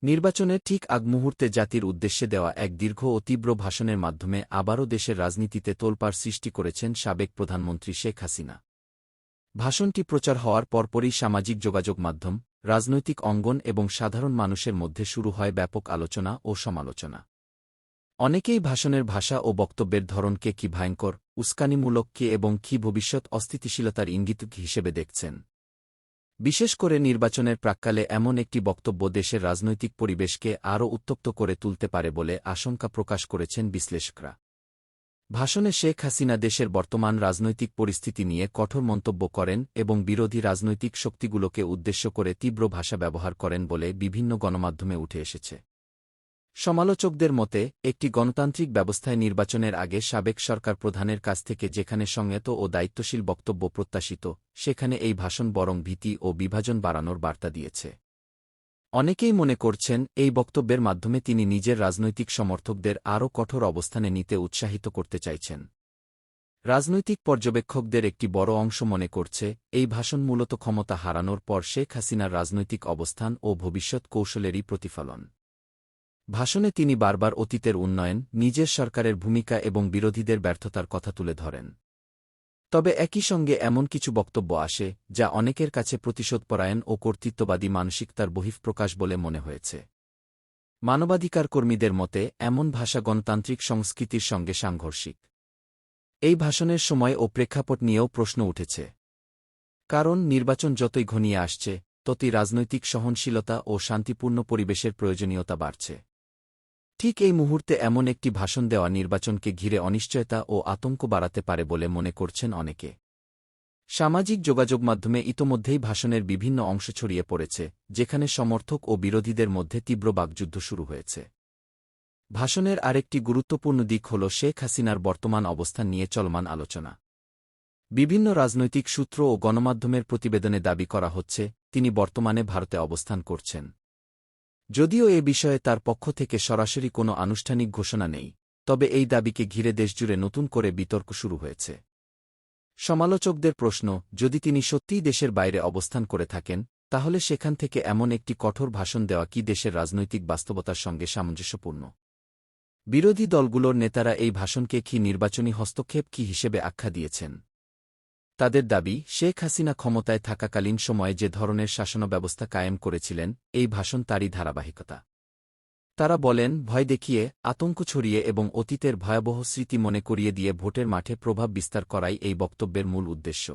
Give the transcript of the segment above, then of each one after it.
নির্বাচনের ঠিক আগ মুহূর্তে জাতির উদ্দেশ্যে দেওয়া এক দীর্ঘ ও তীব্র ভাষণের মাধ্যমে আবারও দেশের রাজনীতিতে তোলপাড় সৃষ্টি করেছেন সাবেক প্রধানমন্ত্রী শেখ হাসিনা। ভাষণটি প্রচার হওয়ার পরপরই সামাজিক যোগাযোগ মাধ্যম, রাজনৈতিক অঙ্গন এবং সাধারণ মানুষের মধ্যে শুরু হয় ব্যাপক আলোচনা ও সমালোচনা। অনেকেই ভাষণের ভাষা ও বক্তব্যের ধরনকে কি ভয়ঙ্কর, উস্কানিমূলক কে এবং কি ভবিষ্যৎ অস্থিতিশীলতার ইঙ্গিত হিসেবে দেখছেন। বিশেষ করে নির্বাচনের প্রাক্কালে এমন একটি বক্তব্য দেশের রাজনৈতিক পরিবেশকে আরও উত্তপ্ত করে তুলতে পারে বলে আশঙ্কা প্রকাশ করেছেন বিশ্লেষকরা। ভাষণে শেখ হাসিনা দেশের বর্তমান রাজনৈতিক পরিস্থিতি নিয়ে কঠোর মন্তব্য করেন এবং বিরোধী রাজনৈতিক শক্তিগুলোকে উদ্দেশ্য করে তীব্র ভাষা ব্যবহার করেন বলে বিভিন্ন গণমাধ্যমে উঠে এসেছে। সমালোচকদের মতে, একটি গণতান্ত্রিক ব্যবস্থায় নির্বাচনের আগে সাবেক সরকার প্রধানের কাছ থেকে যেখানে সংযত ও দায়িত্বশীল বক্তব্য প্রত্যাশিত, সেখানে এই ভাষণ বরং ভীতি ও বিভাজন বাড়ানোর বার্তা দিয়েছে। অনেকেই মনে করছেন, এই বক্তব্যের মাধ্যমে তিনি নিজের রাজনৈতিক সমর্থকদের আরও কঠোর অবস্থানে নিতে উৎসাহিত করতে চাইছেন। রাজনৈতিক পর্যবেক্ষকদের একটি বড় অংশ মনে করছে, এই ভাষণ মূলত ক্ষমতা হারানোর পর শেখ হাসিনার রাজনৈতিক অবস্থান ও ভবিষ্যৎ কৌশলেরই প্রতিফলন। ভাষণে তিনি বারবার অতীতের উন্নয়ন, নিজের সরকারের ভূমিকা এবং বিরোধীদের ব্যর্থতার কথা তুলে ধরেন। তবে একই সঙ্গে এমন কিছু বক্তব্য আসে, যা অনেকের কাছে প্রতিশোধপরায়ণ ও কর্তৃত্ববাদী মানসিকতার বহিঃপ্রকাশ বলে মনে হয়েছে। মানবাধিকার কর্মীদের মতে, এমন ভাষা গণতান্ত্রিক সংস্কৃতির সঙ্গে সাংঘর্ষিক। এই ভাষণের সময় ও প্রেক্ষাপট নিয়েও প্রশ্ন উঠেছে। কারণ নির্বাচন যতই ঘনিয়ে আসছে, ততই রাজনৈতিক সহনশীলতা ও শান্তিপূর্ণ পরিবেশের প্রয়োজনীয়তা বাড়ছে। ঠিক এই মুহূর্তে এমন একটি ভাষণ দেওয়া নির্বাচনকে ঘিরে অনিশ্চয়তা ও আতঙ্ক বাড়াতে পারে বলে মনে করছেন অনেকে। সামাজিক যোগাযোগ মাধ্যমে ইতোমধ্যেই ভাষণের বিভিন্ন অংশ ছড়িয়ে পড়েছে, যেখানে সমর্থক ও বিরোধীদের মধ্যে তীব্র বাকযুদ্ধ শুরু হয়েছে। ভাষণের আরেকটি গুরুত্বপূর্ণ দিক হল শেখ হাসিনার বর্তমান অবস্থান নিয়ে চলমান আলোচনা। বিভিন্ন রাজনৈতিক সূত্র ও গণমাধ্যমের প্রতিবেদনে দাবি করা হচ্ছে, তিনি বর্তমানে ভারতে অবস্থান করছেন। যদিও এ বিষয়ে তার পক্ষ থেকে সরাসরি কোনো আনুষ্ঠানিক ঘোষণা নেই, তবে এই দাবিকে ঘিরে দেশজুড়ে নতুন করে বিতর্ক শুরু হয়েছে। সমালোচকদের প্রশ্ন, যদি তিনি সত্যিই দেশের বাইরে অবস্থান করে থাকেন, তাহলে সেখান থেকে এমন একটি কঠোর ভাষণ দেওয়া কি দেশের রাজনৈতিক বাস্তবতার সঙ্গে সামঞ্জস্যপূর্ণ। বিরোধী দলগুলোর নেতারা এই ভাষণকে কি নির্বাচনী হস্তক্ষেপ কি হিসেবে আখ্যা দিয়েছেন। তাদের দাবি, শেখ হাসিনা ক্ষমতায় থাকাকালীন সময়ে যে ধরনের শাসনব্যবস্থা কায়েম করেছিলেন, এই ভাষণ তারই ধারাবাহিকতা। তারা বলেন, ভয় দেখিয়ে, আতঙ্ক ছড়িয়ে এবং অতীতের ভয়াবহ স্মৃতি মনে করিয়ে দিয়ে ভোটের মাঠে প্রভাব বিস্তার করাই এই বক্তব্যের মূল উদ্দেশ্য।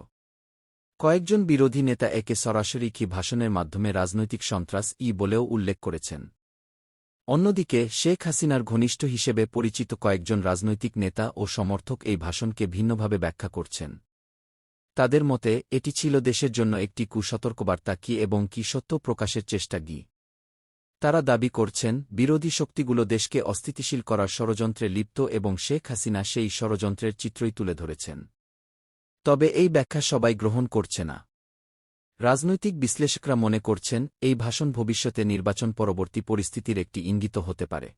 কয়েকজন বিরোধী নেতা একে সরাসরি কি ভাষণের মাধ্যমে রাজনৈতিক সন্ত্রাস বলেও উল্লেখ করেছেন। অন্যদিকে, শেখ হাসিনার ঘনিষ্ঠ হিসেবে পরিচিত কয়েকজন রাজনৈতিক নেতা ও সমর্থক এই ভাষণকে ভিন্নভাবে ব্যাখ্যা করছেন। তাদের মতে, এটি ছিল দেশের জন্য একটি কুসতর্কবার্তা কি এবং কি সত্য প্রকাশের চেষ্টা কি। তারা দাবি করছেন, বিরোধী শক্তিগুলো দেশকে অস্থিতিশীল করার ষড়যন্ত্রে লিপ্ত এবং শেখ হাসিনা সেই ষড়যন্ত্রের চিত্রই তুলে ধরেছেন। তবে এই ব্যাখ্যা সবাই গ্রহণ করছে না। রাজনৈতিক বিশ্লেষকরা মনে করছেন, এই ভাষণ ভবিষ্যতে নির্বাচন পরবর্তী পরিস্থিতির একটি ইঙ্গিত হতে পারে।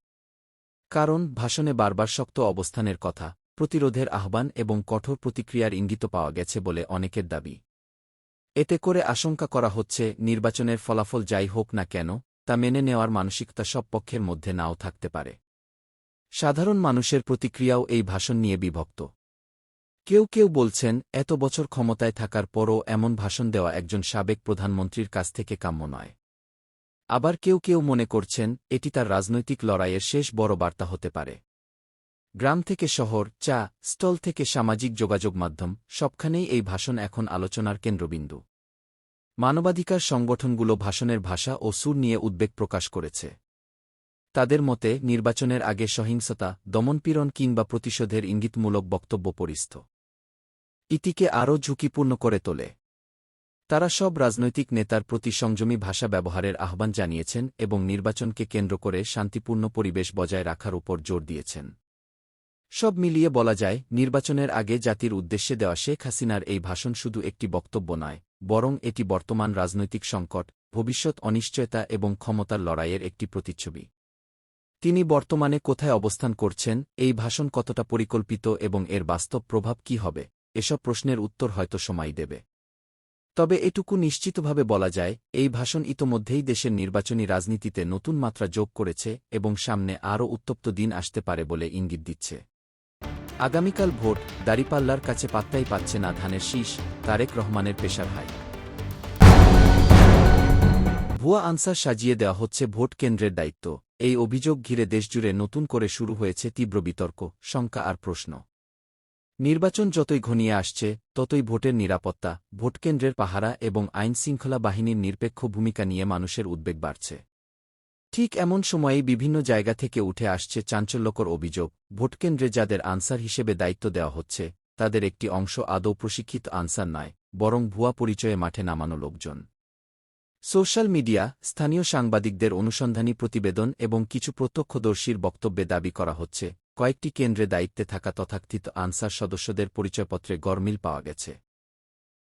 কারণ ভাষণে বারবার শক্ত অবস্থানের কথা, প্রতিরোধের আহ্বান এবং কঠোর প্রতিক্রিয়ার ইঙ্গিত পাওয়া গেছে বলে অনেকের দাবি। এতে করে আশঙ্কা করা হচ্ছে, নির্বাচনের ফলাফল যাই হোক না কেন, তা মেনে নেওয়ার মানসিকতা সব পক্ষের মধ্যে নাও থাকতে পারে। সাধারণ মানুষের প্রতিক্রিয়াও এই ভাষণ নিয়ে বিভক্ত। কেউ কেউ বলছেন, এত বছর ক্ষমতায় থাকার পরও এমন ভাষণ দেওয়া একজন সাবেক প্রধানমন্ত্রীর কাছ থেকে কাম্য নয়। আবার কেউ কেউ মনে করছেন, এটি তার রাজনৈতিক লড়াইয়ের শেষ বড় বার্তা হতে পারে। গ্রাম থেকে শহর, চা স্টল থেকে সামাজিক যোগাযোগ মাধ্যম, সবখানেই এই ভাষণ এখন আলোচনার কেন্দ্রবিন্দু। মানবাধিকার সংগঠনগুলো ভাষণের ভাষা ও সুর নিয়ে উদ্বেগ প্রকাশ করেছে। তাদের মতে, নির্বাচনের আগে সহিংসতা, দমনপীড়ন কিংবা প্রতিশোধের ইঙ্গিতমূলক বক্তব্য পরিস্থ ইতিকে আরও ঝুঁকিপূর্ণ করে তোলে। তারা সব রাজনৈতিক নেতার প্রতি সংযমী ভাষা ব্যবহারের আহ্বান জানিয়েছেন এবং নির্বাচনকে কেন্দ্র করে শান্তিপূর্ণ পরিবেশ বজায় রাখার উপর জোর দিয়েছেন। সব মিলিয়ে বলা যায়, নির্বাচনের আগে জাতির উদ্দেশ্যে দেওয়া শেখ হাসিনার এই ভাষণ শুধু একটি বক্তব্য নয়, বরং এটি বর্তমান রাজনৈতিক সংকট, ভবিষ্যৎ অনিশ্চয়তা এবং ক্ষমতার লড়াইয়ের একটি প্রতিচ্ছবি। তিনি বর্তমানে কোথায় অবস্থান করছেন, এই ভাষণ কতটা পরিকল্পিত এবং এর বাস্তব প্রভাব কী হবে, এসব প্রশ্নের উত্তর হয়তো সময় দেবে। তবে এটুকু নিশ্চিতভাবে বলা যায়, এই ভাষণ ইতোমধ্যেই দেশের নির্বাচনী রাজনীতিতে নতুন মাত্রা যোগ করেছে এবং সামনে আরও উত্তপ্ত দিন আসতে পারে বলে ইঙ্গিত দিচ্ছে। আগামীকাল ভোট, দাঁড়িপাল্লার কাছে পাত্তাই পাচ্ছে না ধানের শীষ, তারেক রহমানের পেশার হাই। ভুয়া আনসার সাজিয়ে দেওয়া হচ্ছে ভোট কেন্দ্রের দায়িত্ব, এই অভিযোগ ঘিরে দেশজুড়ে নতুন করে শুরু হয়েছে তীব্র বিতর্ক, শঙ্কা আর প্রশ্ন। নির্বাচন যতই ঘনিয়ে আসছে, ততই ভোটের নিরাপত্তা, ভোটকেন্দ্রের পাহারা এবং আইনশৃঙ্খলা বাহিনীর নিরপেক্ষ ভূমিকা নিয়ে মানুষের উদ্বেগ বাড়ছে। ঠিক এমন সময়েই বিভিন্ন জায়গা থেকে উঠে আসছে চাঞ্চল্যকর অভিযোগ, ভোটকেন্দ্রে যাদের আনসার হিসেবে দায়িত্ব দেওয়া হচ্ছে, তাদের একটি অংশ আদৌ প্রশিক্ষিত আনসার নয়, বরং ভুয়া পরিচয়ে মাঠে নামানো লোকজন। সোশ্যাল মিডিয়া, স্থানীয় সাংবাদিকদের অনুসন্ধানী প্রতিবেদন এবং কিছু প্রত্যক্ষদর্শীর বক্তব্যে দাবি করা হচ্ছে, কয়েকটি কেন্দ্রে দায়িত্বে থাকা তথাকথিত আনসার সদস্যদের পরিচয়পত্রে গরমিল পাওয়া গেছে।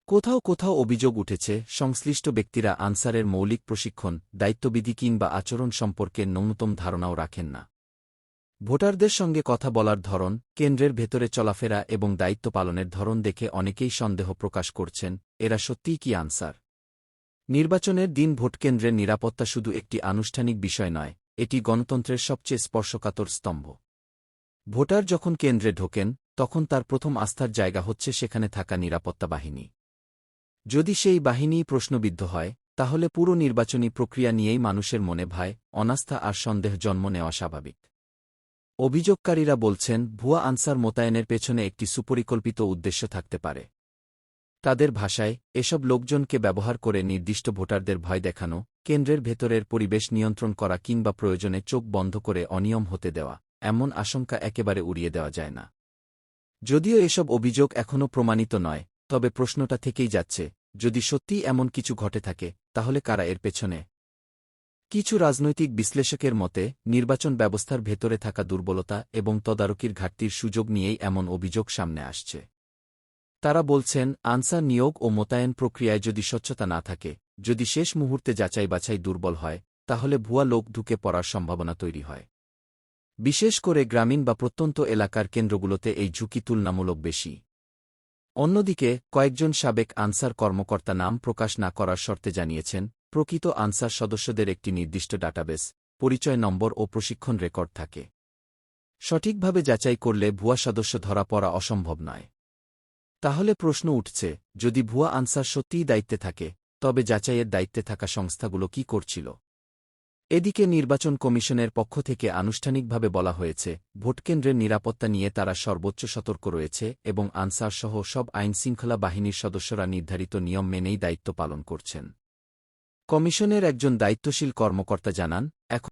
কোথাও কোথাও অভিযোগ উঠেছে, সংশ্লিষ্ট ব্যক্তিরা আনসারের মৌলিক প্রশিক্ষণ, দায়িত্ববিধি কিংবা আচরণ সম্পর্কে ন্যূনতম ধারণাও রাখেন না। ভোটারদের সঙ্গে কথা বলার ধরন, কেন্দ্রের ভেতরে চলাফেরা এবং দায়িত্ব পালনের ধরন দেখে অনেকেই সন্দেহ প্রকাশ করছেন, এরা সত্যিই কি আনসার? নির্বাচনের দিন ভোটকেন্দ্রের নিরাপত্তা শুধু একটি আনুষ্ঠানিক বিষয় নয়, এটি গণতন্ত্রের সবচেয়ে স্পর্শকাতর স্তম্ভ। ভোটার যখন কেন্দ্রে ঢোকেন, তখন তার প্রথম আস্থার জায়গা হচ্ছে সেখানে থাকা নিরাপত্তা বাহিনী। যদি সেই বাহিনীই প্রশ্নবিদ্ধ হয়, তাহলে পুরো নির্বাচনী প্রক্রিয়া নিয়েই মানুষের মনে ভয়, অনাস্থা আর সন্দেহ জন্ম নেওয়া স্বাভাবিক। অভিযোগকারীরা বলছেন, ভুয়া আনসার মোতায়েনের পেছনে একটি সুপরিকল্পিত উদ্দেশ্য থাকতে পারে। তাদের ভাষায়, এসব লোকজনকে ব্যবহার করে নির্দিষ্ট ভোটারদের ভয় দেখানো, কেন্দ্রের ভেতরের পরিবেশ নিয়ন্ত্রণ করা কিংবা প্রয়োজনে চোখ বন্ধ করে অনিয়ম হতে দেওয়া, এমন আশঙ্কা একেবারে উড়িয়ে দেওয়া যায় না। যদিও এসব অভিযোগ এখনও প্রমাণিত নয়, তবে প্রশ্নটা থেকেই যাচ্ছে, যদি সত্যিই এমন কিছু ঘটে থাকে, তাহলে কারা এর পেছনে? কিছু রাজনৈতিক বিশ্লেষকের মতে, নির্বাচন ব্যবস্থার ভেতরে থাকা দুর্বলতা এবং তদারকির ঘাটতির সুযোগ নিয়েই এমন অভিযোগ সামনে আসছে। তারা বলছেন, আনসার নিয়োগ ও মোতায়েন প্রক্রিয়ায় যদি স্বচ্ছতা না থাকে, যদি শেষ মুহূর্তে যাচাই বাছাই দুর্বল হয়, তাহলে ভুয়া লোক ঢুকে পড়ার সম্ভাবনা তৈরি হয়। বিশেষ করে গ্রামীণ বা প্রত্যন্ত এলাকার কেন্দ্রগুলোতে এই ঝুঁকি তুলনামূলক বেশি। অন্যদিকে, কয়েকজন সাবেক আনসার কর্মকর্তা নাম প্রকাশ না করার শর্তে জানিয়েছেন, প্রকৃত আনসার সদস্যদের একটি নির্দিষ্ট ডাটাবেস, পরিচয় নম্বর ও প্রশিক্ষণ রেকর্ড থাকে। সঠিকভাবে যাচাই করলে ভুয়া সদস্য ধরা পড়া অসম্ভব নয়। তাহলে প্রশ্ন উঠছে, যদি ভুয়া আনসার সত্যিই দায়িত্বে থাকে, তবে যাচাইয়ের দায়িত্বে থাকা সংস্থাগুলো কি করছিল? এদিকে নির্বাচন কমিশনের পক্ষ থেকে আনুষ্ঠানিকভাবে বলা হয়েছে, ভোটকেন্দ্রের নিরাপত্তা নিয়ে তারা সর্বোচ্চ সতর্ক রয়েছে এবং আনসারসহ সব আইনশৃঙ্খলা বাহিনীর সদস্যরা নির্ধারিত নিয়ম মেনেই দায়িত্ব পালন করছেন। কমিশনের একজন দায়িত্বশীল কর্মকর্তা জানান, এখন